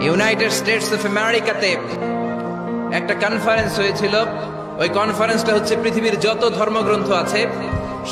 United states of আমেরিকাতে একটা conference হয়েছিল। ওই কনফারেন্সটা হচ্ছে পৃথিবীর যত ধর্মগ্রন্থ আছে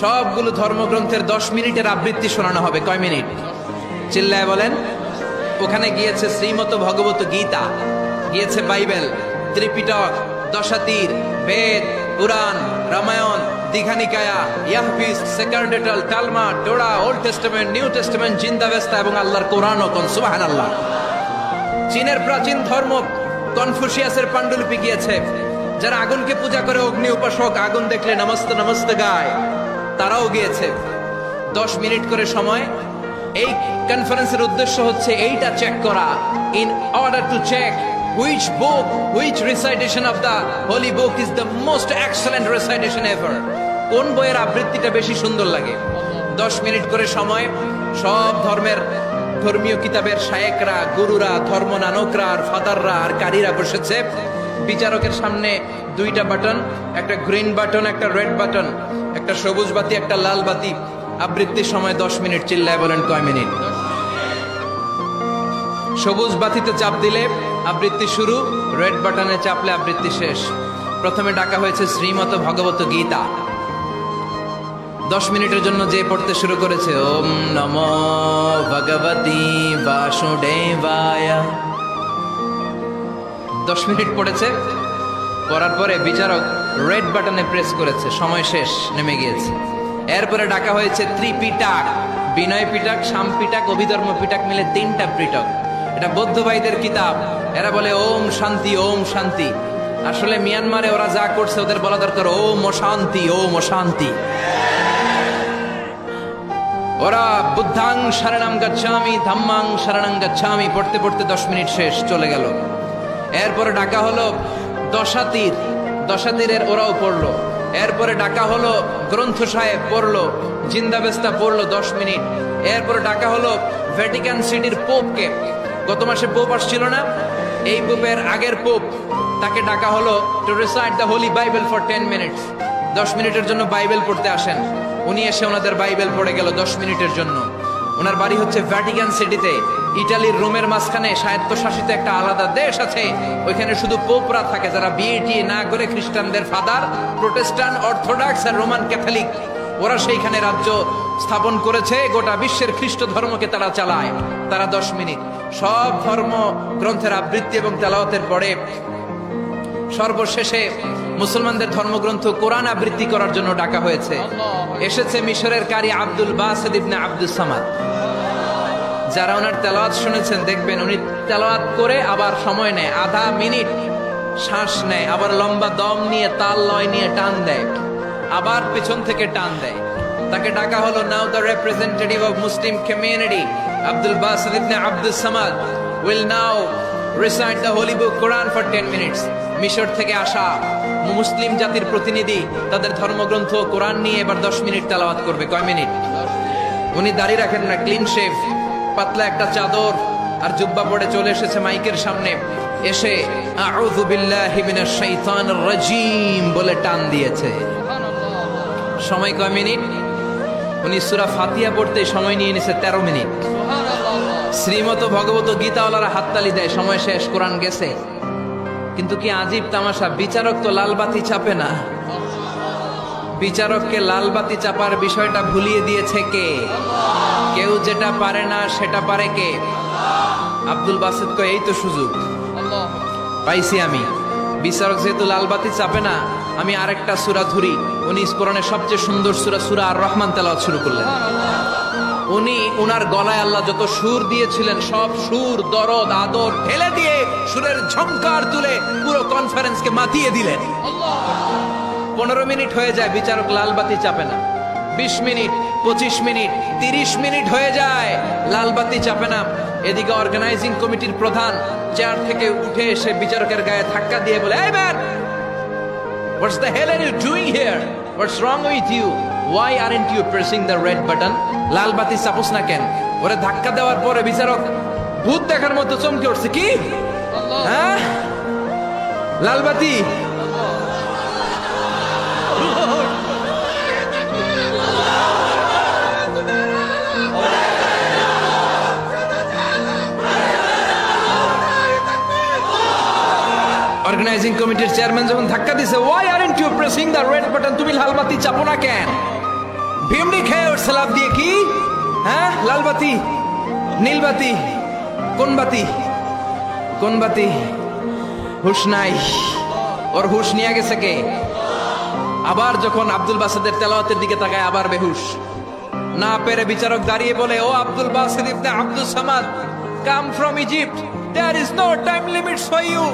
সবগুলো ধর্মগ্রন্থের 10 মিনিটের আবৃত্তি শোনানো হবে। কয় মিনিট? চিল্লায় বলেন। ওখানে গিয়েছে শ্রীমত ভগবত গীতা, গিয়েছে বাইবেল, ত্রিপিটক, দশাতীর, বেদ, পুরাণ, রামায়ণ, দীঘানিকায়া, ইয়াহবিস, সেকারডেটাল, তালমা, Torah, Old Testament, New Testament, Zendavesta এবং আল্লাহর কোরআন ও সুবহানাল্লাহ। চীনের প্রাচীন ধর্ম কনফুসিয়াসের পাণ্ডুলিপি গিয়েছে। যারা আগুনকে পূজা করে, অগ্নি উপাসক, আগুন দেখলে নমস্তে নমস্তে গায়, তারাও গিয়েছে। 10 মিনিট করে সময়। এই কনফারেন্সের উদ্দেশ্য হচ্ছে এইটা চেক করা, in order to check which book, which recitation of the holy book is the most excellent recitation ever. কোন বইয়ের আবৃত্তিটা বেশি সুন্দর লাগে। 10 মিনিট করে সময়। সব ধর্মের ধর্মীয় কিতাবের শায়েকরা, গুরুরা, ধর্মনানকরা আর ফাদাররা আর কারীরা বসেছে। বিচারকের সামনে 2টা বাটন, একটা গ্রিন বাটন, একটা রেড বাটন, একটা সবুজ বাতি, একটা লাল বাতি। আবৃত্তির সময় 10 মিনিট। চিল্লায় বলেন কয় মিনিট? সবুজ বাতিতে চাপ দিলে আবৃত্তি শুরু, রেড বাটনে চাপলে আবৃত্তি শেষ। প্রথমে ডাকা হয়েছে শ্রীমত ভগবত গীতা। 10 মিনিটের জন্য যে পড়তে শুরু করেছে, ওম নমো ভগবতী বাসুদেবায়। 10 মিনিট পড়েছে। পড়ার পরে বিচারক রেড বাটনে প্রেস করেছে, সময় শেষ, নেমে গিয়েছে। এরপরে ডাকা হয়েছে ত্রিপিটক, বিনয় পিটক, শাম পিটক, অভিধর্ম পিটক মিলে 3টা পিটক। এটা বৌদ্ধ ভাইদের কিতাব। এরা বলে ওম শান্তি, ওম শান্তি। আসলে মিয়ানমারে ওরা যা করছে ওদের বলা দরকার ওম অশান্তি, ওম অশান্তি। ওরা বুদ্ধাং শরণং গচ্ছামি, ধাম্মাং শরণং গচ্ছামি পড়তে পড়তে 10 মিনিট শেষ, চলে গেল। এরপরে ডাকা হলো দশাতীর, দশাতীরের ওরাও পড়লো। এরপরে ডাকা হলো গ্রন্থ সাহেব, পড়লো। জিন্দাবেস্তা পড়লো 10 মিনিট। এরপরে ডাকা হলো ভ্যাটিকান সিটির পোপকে। গত মাসে পোপ আসছিল না? এই পোপের আগের পোপ, তাকে ডাকা হলো to recite the Holi Bible for 10 minutes. 10 মিনিটের জন্য বাইবেল পড়তে আসেন। উনি এসে ওনাদের বাইবেল পড়ে গেল 10 মিনিটের জন্য। ওনার বাড়ি হচ্ছে ভ্যাটিকান সিটিতে, ইটালির রোমের মাঝখানে স্বায়ত্তশাসিত একটা আলাদা দেশ আছে। ওইখানে শুধু পোপরা থাকে, যারা বিএটি না করে খ্রিস্টানদের ফাদার, প্রোটেস্টান্ট, অর্থোডক্স আর রোমান ক্যাথলিক, ওরা সেইখানে রাজ্য স্থাপন করেছে। গোটা বিশ্বের খ্রিস্ট ধর্মকে তারা চালায়। তারা 10 মিনিট সব ধর্ম গ্রন্থের আবৃত্তি এবং তেলাওয়াতের পরে সর্বশেষে মুসলমানদের ধর্মগ্রন্থ কোরআন আবৃত্তি করার জন্য ডাকা হয়েছে। এসেছে মিশরের কারি Abdul Basit ibn Abdus Samad. যারা ওনার তেলাওয়াত শুনেছেন দেখবেন উনি তেলাওয়াত করে আবার সময় নেয়, আধা মিনিট শ্বাস নেয়, আবার লম্বা দম নিয়ে তাল লয় নিয়ে টান দেয়, আবার পেছন থেকে টান দেয়। তাকে ডাকা হলো now the representative of Muslim community Abdul Basit ibn Abdus Samad will now recite the holy book Quran for 10 minutes. মিশর থেকে আসা মুসলিম জাতির প্রতিনিধি তাদের ধর্মগ্রন্থ কোরআন নিয়ে এবার 10 মিনিট তেলাওয়াত করবে। কয় মিনিট? উনি দাড়ি রাখেন না, ক্লিন শেভ, পাতলা একটা চাদর আর জুব্বা পরে চলে এসেছে মাইকের সামনে। এসে আউযু বিল্লাহি মিনাশ শাইতানির রাজীম বলে টান দিয়েছে। সময় কয় মিনিট? উনি সূরা ফাতিহা পড়তে সময় নিয়ে নিয়েছে 13 মিনিট। শ্রীমত ভগবত গীতাওয়ালারা হাততালি দেয়, সময় শেষ, কোরআন গেছে। কিন্তু কি আজীব তামাশা, বিচারক তো লাল বাতি চাপে না। বিচারককে লাল বাতি চাপার বিষয়টা ভুলিয়ে দিয়েছে কে? কেউ যেটা পারে না সেটা পারে কে? আব্দুল বাসিত কয় এই তো সুযোগ পাইছি আমি। বিচারক যেহেতু লাল বাতি চাপে না, আমি আরেকটা সূরা ধরি। উনি কোরআনের সবচেয়ে সুন্দর সূরা, সূরা আর রহমান তেলাওয়াত শুরু করলেন। উনি ওনার গলায় আল্লাহ যত সুর দিয়েছিলেন সব সুর, দরদ, আদর ঢেলে দিয়ে সুরের ঝংকার তুলে পুরো কনফারেন্সকে মাতিয়ে দিলেন। 15 মিনিট হয়ে যায়, বিচারক লাল বাতি চাপে না। 20 মিনিট, 25 মিনিট, 30 মিনিট হয়ে যায়, লাল বাতি চাপে না। এদিকে অর্গানাইজিং কমিটির প্রধান চেয়ার থেকে উঠে এসে বিচারকের গায়ে ধাক্কা দিয়ে বলে, এই man, what's the hell are you doing here? What's wrong with you? Why aren't you pressing the red button? লাল বাতি চাপোস না কেন? ওরে ধাক্কা দেওয়ার পরে বিচারক ভূত দেখার মতো চমকে উঠছে। কি? হ্যাঁ, লাল বাতি। অর্গানাইজিং কমিটির চেয়ারম্যান যখন ধাক্কা দিছে, why aren't you pressing the red button, তুমি লাল বাতি চাপো না কেন? ভিমড়ি খেয়ে ওর সালাপ দিয়ে কি, হ্যাঁ লাল বাতি নীল বাতি, কোন বাতি কোন বাতি? হুশ নাই, ওর হুশ নিয়ে গেছে কে? আবার যখন আব্দুল বাসেদের তেলাওয়াতের দিকে তাকায় আবার বেহুশ। না পেরে বিচারক দাঁড়িয়ে বলে, ও Abdul Basit ibn Abdul Samad, come from Egypt, there is no time limits for you,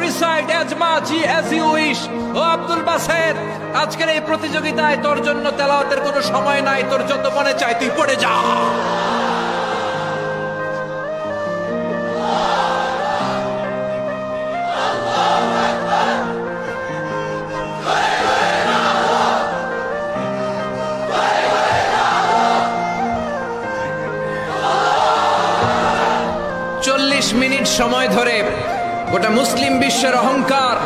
recite as much as you wish. O Abdul Based, আজকের এই প্রতিযোগিতায় তোর জন্য তেলাওয়াতের কোনো সময় নাই, তোর যত মনে চায় তুই পড়ে যা। মিনিট সময় ধরে গোটা মুসলিম বিশ্বের অহংকার,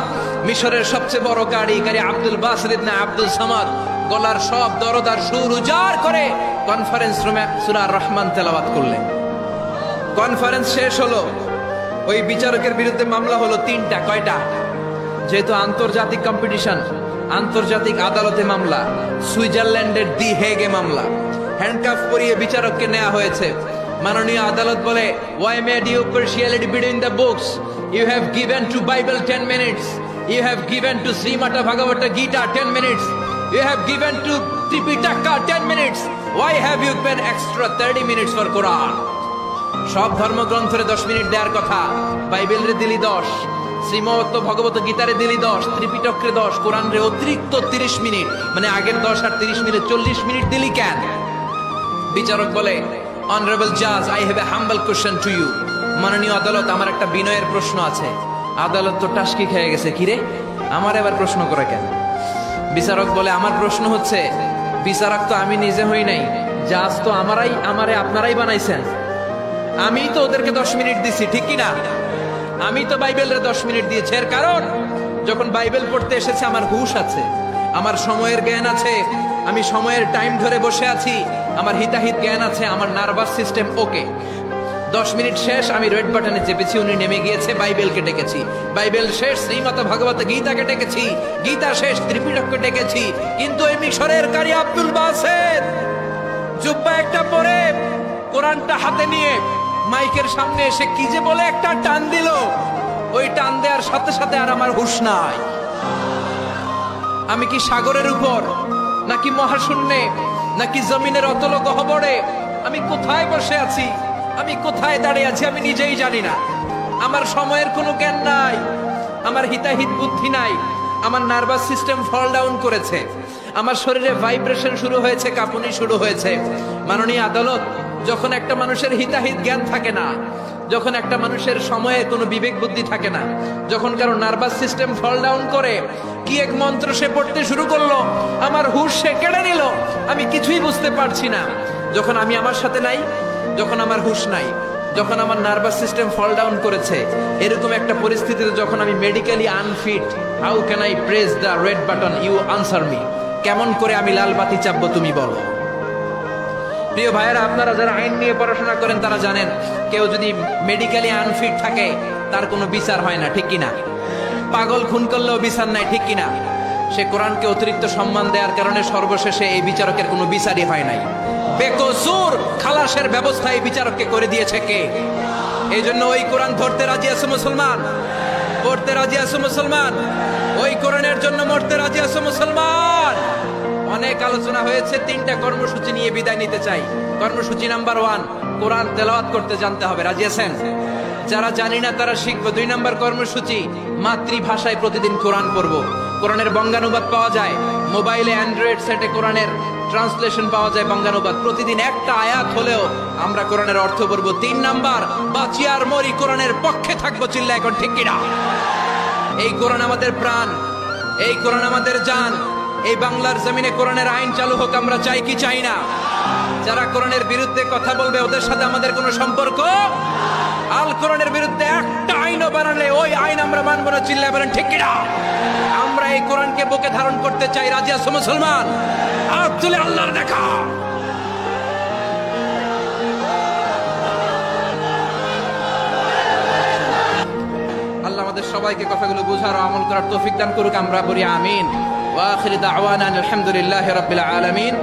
মিশরের সবচেয়ে বড় কারিগরি আব্দুল বাসিত ইবনে আব্দুল সামাদ গলার সব দরদার সুর উজাড় করে কনফারেন্স রুমে সূরা রহমান তেলাওয়াত করলেন। কনফারেন্স শেষ হলো, ওই বিচারকের বিরুদ্ধে মামলা হলো তিনটা। কয়টা? যেহেতু আন্তর্জাতিক কম্পিটিশন, আন্তর্জাতিক আদালতে মামলা, সুইজারল্যান্ডের দি হেগে মামলা। হ্যান্ডকাফ পরিয়ে বিচারককে নেওয়া হয়েছে। মাননীয় আদালত বলে, why made you partiality between the books? You have given to Bible 10 minutes. You have given to Srimata Bhagavata Gita 10 minutes. You have given to Tripitaka 10 minutes. Why have you given extra 30 minutes for Quran? সব ধর্মগ্রন্থরে 10 minute দেওয়ার কথা, বাইবেলরে দিলি 10, শ্রীমত ভগবত গীতারে দিলি 10, ত্রিপিটকরে 10, কোরআনরে অতিরিক্ত 30 minute, মানে আগের 10 আর 30 minute 40 minute দিলি কেন? বিচারক বলে, অনারেবল জাজ, I have a humble question to you. মাননীয় আদালত, আমার একটা বিনয়ের প্রশ্ন আছে। আদালত তো টাসকি খেয়ে গেছে, কিরে আমার এবার প্রশ্ন করে কেন? বিচারক বলে, আমার প্রশ্ন হচ্ছে, বিচারক তো আমি নিজে হই নাই, জাজ তো আমারে আপনারাই বানাইছেন। আমি তো ওদেরকে 10 মিনিট দিছি, ঠিক কি না? আমি তো বাইবেলের 10 মিনিট দিয়েছি। এর কারণ, যখন বাইবেল পড়তে এসেছে আমার হুশ আছে, আমার সময়ের জ্ঞান আছে, আমি সময়ের টাইম ধরে বসে আছি, আমার হিতাহিত জ্ঞান আছে, আমার নার্ভাস সিস্টেম ওকে। 10 মিনিট শেষ, আমি রেড বাটনে চেপেছি, উনি নেমে গিয়েছে, বাইবেলকে ডেকেছি, বাইবেল শেষ, শ্রীমত ভগবত গীতাকে ডেকেছি, গীতা শেষ, ত্রিপিটককে ডেকেছি। কিন্তু এই মিশরের কারি আব্দুল বাসেদ জুব্বা একটা পরে কোরআনটা হাতে নিয়ে মাইকের সামনে এসে কি যে বলে একটা টান দিল, ওই টান দেওয়ার সাথে সাথে আর আমার হুঁশ নাই। আমি কি সাগরের উপর, নাকি মহাশূন্যে, নাকি জমিনের অতল গহ্বরে? আমি কোথায় বসে আছি, আমি কোথায় দাঁড়িয়ে আছি, আমি নিজেই জানি না। আমার সময়ের কোনো জ্ঞান নাই, আমার হিতাহিত বুদ্ধি নাই, আমার নার্ভাস সিস্টেম ফল ডাউন করেছে, আমার শরীরে ভাইব্রেশন শুরু হয়েছে, কাঁপুনি শুরু হয়েছে। মাননীয় আদালত, যখন একটা মানুষের হিতাহিত জ্ঞান থাকে না, যখন একটা মানুষের সময়ে কোনো বিবেক বুদ্ধি থাকে না, যখন কারো নার্ভাস সিস্টেম ফল ডাউন করে, কি এক মন্ত্র সে পড়তে শুরু করলো, আমার হুঁশ সে কেড়ে নিল, আমি কিছুই বুঝতে পারছি না। যখন আমি আমার সাথে নাই, যখন আমার হুঁশ নাই, যখন আমার নার্ভাস সিস্টেম ফল ডাউন করেছে, এরকম একটা পরিস্থিতিতে যখন আমি medically unfit, how can I press the red button? You answer me. কেমন করে আমি লাল বাতি চাপবো তুমি বলো? প্রিয় ভাইয়েরা, আপনারা যারা আইন নিয়ে পড়াশোনা করেন তারা জানেন, কেউ যদি মেডিকেলি আনফিট থাকে তার কোনো বিচার হয় না, ঠিক কিনা? পাগল খুন করলেও বিচার নাই, ঠিক কিনা? সে কোরআনকে অতিরিক্ত সম্মান দেওয়ার কারণে সর্বশেষে এই বিচারকের কোনো বিচারই হয় নাই। বেকসুর খালাসের ব্যবস্থা এই বিচারককে করে দিয়েছে কে? এই জন্য ওই কোরআন ধরতে রাজি আছে মুসলমান, পড়তে রাজি আছে মুসলমান, ওই কোরআনের জন্য মরতে রাজি আছে মুসলমান। অনেক আলোচনা হয়েছে, 3টা কর্মসূচি নিয়ে বিদায় নিতে চাই। কর্মসূচি নাম্বার 1, কোরআন তেলাওয়াত করতে জানতে হবে, রাজি আছেন? যারা জানি না তারা শিখবো। 2 নম্বর কর্মসূচি, মাতৃভাষায় প্রতিদিন কোরআন পড়বো। কোরআনের বঙ্গানুবাদ পাওয়া যায় মোবাইলে, অ্যান্ড্রয়েড সেটে কোরআনের ট্রান্সলেশন পাওয়া যায়, বঙ্গানুবাদ। প্রতিদিন একটা আয়াত হলেও আমরা কোরআনের অর্থ পড়বো। 3 নাম্বার, বাঁচি আর মরি কোরআনের পক্ষে থাকবো, চিল্লা এখন ঠিক কিনা? এই কোরআন আমাদের প্রাণ, এই কোরআন আমাদের জান। এই বাংলার জমিনে কোরআনের আইন চালু হোক, আমরা চাই কি চাই না? যারা কোরআনের বিরুদ্ধে কথা বলবে ওদের সাথে আমাদের কোনো সম্পর্ক। আল কোরআনের বিরুদ্ধে একটা আইনও বানালে ওই আইন আমরা মানবো না, চিল্লায় বলেন ঠিক কিনা? আমরা এই কোরআনকে বুকে ধারণ করতে চাই, রাজি আছো মুসলমান? হাত তুলে আল্লাহর দেখা। আল্লাহ আমাদের সবাইকে কথাগুলো বোঝার ও আমল করার তৌফিক দান করুক, আমরা বলি আমিন। ওয়া আখিরু দাওয়ানা আলহামদুলিল্লাহি রাব্বিল আলামিন।